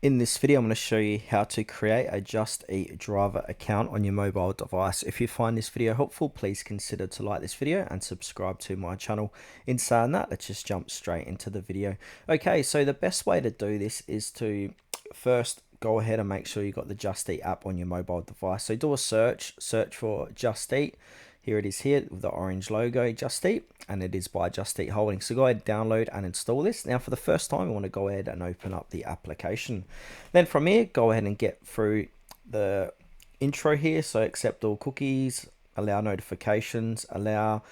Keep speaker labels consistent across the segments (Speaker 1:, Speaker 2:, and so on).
Speaker 1: In this video, I'm going to show you how to create a Just Eat driver account on your mobile device. If you find this video helpful, please consider to like this video and subscribe to my channel. In saying that, let's just jump straight into the video. Okay, so the best way to do this is to first go ahead and make sure you got the Just Eat app on your mobile device. So do a search for Just Eat. Here it is here with the orange logo, Just Eat, and it is by Just Eat Holdings. So go ahead, download and install this. Now for the first time, we want to go ahead and open up the application. Then from here, go ahead and get through the intro here. So accept all cookies, allow notifications, allow,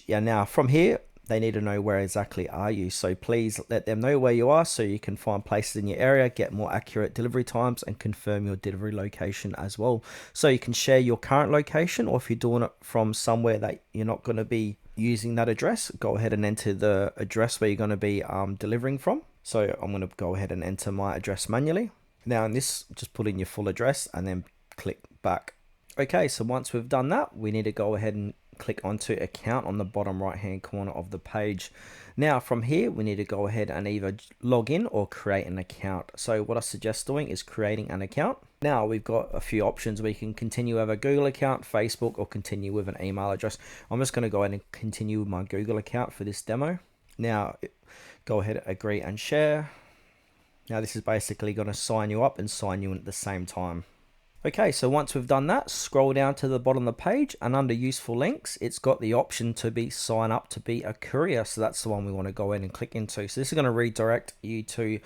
Speaker 1: yeah, now from here, they need to know where exactly are you. So please let them know where you are so you can find places in your area, get more accurate delivery times and confirm your delivery location as well. So you can share your current location, or if you're doing it from somewhere that you're not going to be using that address, go ahead and enter the address where you're going to be delivering from. So I'm going to go ahead and enter my address manually. Now in this, just put in your full address and then click back. Okay, so once we've done that, we need to go ahead and click onto account on the bottom right hand corner of the page. Now from here, we need to go ahead and either log in or create an account. So what I suggest doing is creating an account. Now we've got a few options. We can continue with a Google account, Facebook, or continue with an email address. I'm just going to go ahead and continue with my Google account for this demo. Now go ahead, agree and share. Now this is basically going to sign you up and sign you in at the same time. Okay, so once we've done that, scroll down to the bottom of the page, and under useful links, it's got the option to be sign up to be a courier. So that's the one we want to go in and click into. So this is going to redirect you to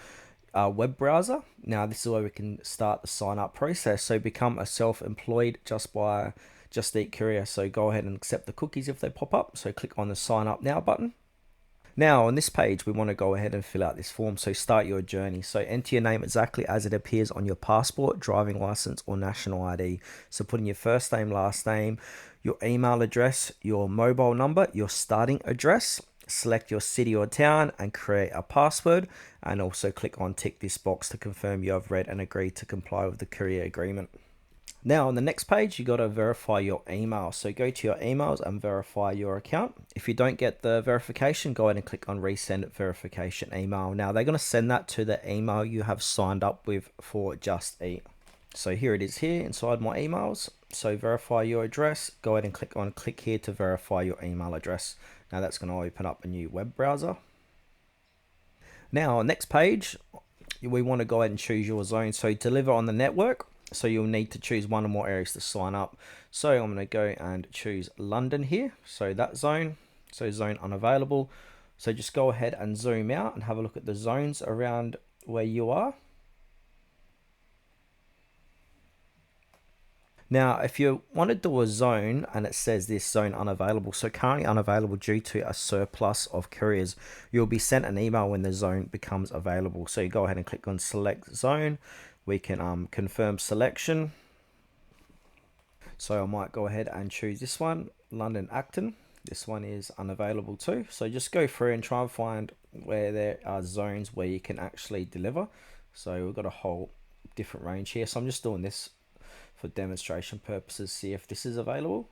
Speaker 1: a web browser. Now this is where we can start the sign up process. So become a self-employed Just Eat Courier. So go ahead and accept the cookies if they pop up. So click on the sign up now button. Now on this page, we want to go ahead and fill out this form. So start your journey. So enter your name exactly as it appears on your passport, driving license, or national ID. So put in your first name, last name, your email address, your mobile number, your starting address. Select your city or town and create a password, and also click on tick this box to confirm you have read and agreed to comply with the courier agreement. Now on the next page, you got to verify your email. So go to your emails and verify your account. If you don't get the verification, go ahead and click on resend verification email. Now they're going to send that to the email you have signed up with for Just Eat. So here it is here inside my emails. So verify your address. Go ahead and click here to verify your email address. Now that's going to open up a new web browser. Now next page, we want to go ahead and choose your zone. So deliver on the network. So you'll need to choose one or more areas to sign up. So I'm going to go and choose London here. So that zone, so zone unavailable. So just go ahead and zoom out and have a look at the zones around where you are. Now, if you want to do a zone and it says this zone unavailable, so currently unavailable due to a surplus of couriers, you'll be sent an email when the zone becomes available. So you go ahead and click on select zone. We can confirm selection. So I might go ahead and choose this one, London Acton. This one is unavailable too. So just go through and try and find where there are zones where you can actually deliver. So we've got a whole different range here. So I'm just doing this for demonstration purposes, see if this is available.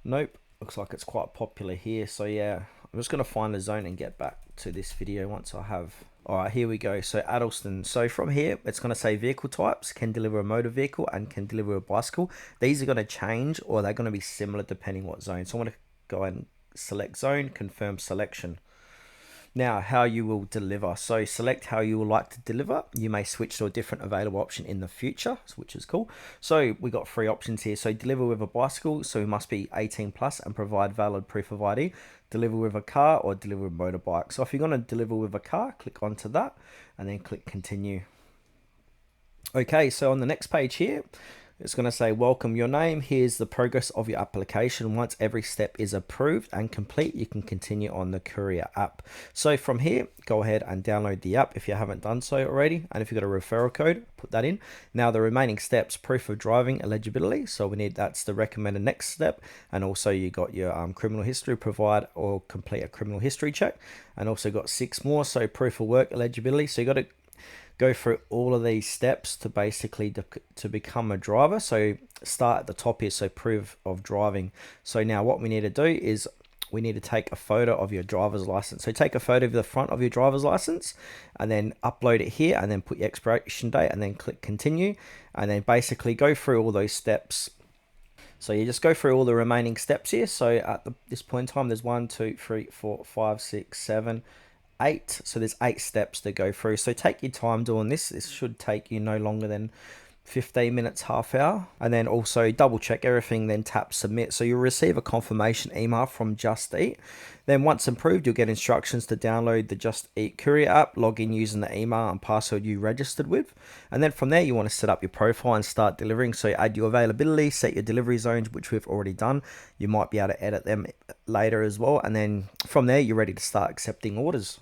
Speaker 1: Nope, looks like it's quite popular here. So yeah, I'm just going to find a zone and get back to this video once I have. All right, here we go. So Addleston. So from here, it's going to say vehicle types, can deliver a motor vehicle and can deliver a bicycle. These are going to change, or they're going to be similar depending what zone. So I'm going to go ahead and select zone, confirm selection. Now, how you will deliver. So select how you would like to deliver. You may switch to a different available option in the future, which is cool. So we got three options here. So deliver with a bicycle. So we must be 18 plus and provide valid proof of ID. Deliver with a car or deliver with a motorbike. So if you're going to deliver with a car, click onto that and then click continue. Okay, so on the next page here, it's going to say, welcome your name. Here's the progress of your application. Once every step is approved and complete, you can continue on the Courier app. So from here, go ahead and download the app if you haven't done so already. And if you've got a referral code, put that in. Now the remaining steps, proof of driving eligibility. So we need, that's the recommended next step. And also you got your criminal history, provide or complete a criminal history check. And also got 6 more. So proof of work eligibility. So you got to go through all of these steps to basically to become a driver. So start at the top here, so proof of driving. So now what we need to do is we need to take a photo of your driver's license. So take a photo of the front of your driver's license and then upload it here, and then put your expiration date, and then click continue, and then basically go through all those steps. So you just go through all the remaining steps here. So at this point in time, there's 1, 2, 3, 4, 5, 6, 7, 8. So there's 8 steps to go through. So take your time doing this. This should take you no longer than 15 minutes, half hour. And then also double check everything, then tap submit. So you'll receive a confirmation email from Just Eat. Then once approved, you'll get instructions to download the Just Eat Courier app, log in using the email and password you registered with. And then from there, you want to set up your profile and start delivering. So you add your availability, set your delivery zones, which we've already done. You might be able to edit them later as well. And then from there, you're ready to start accepting orders.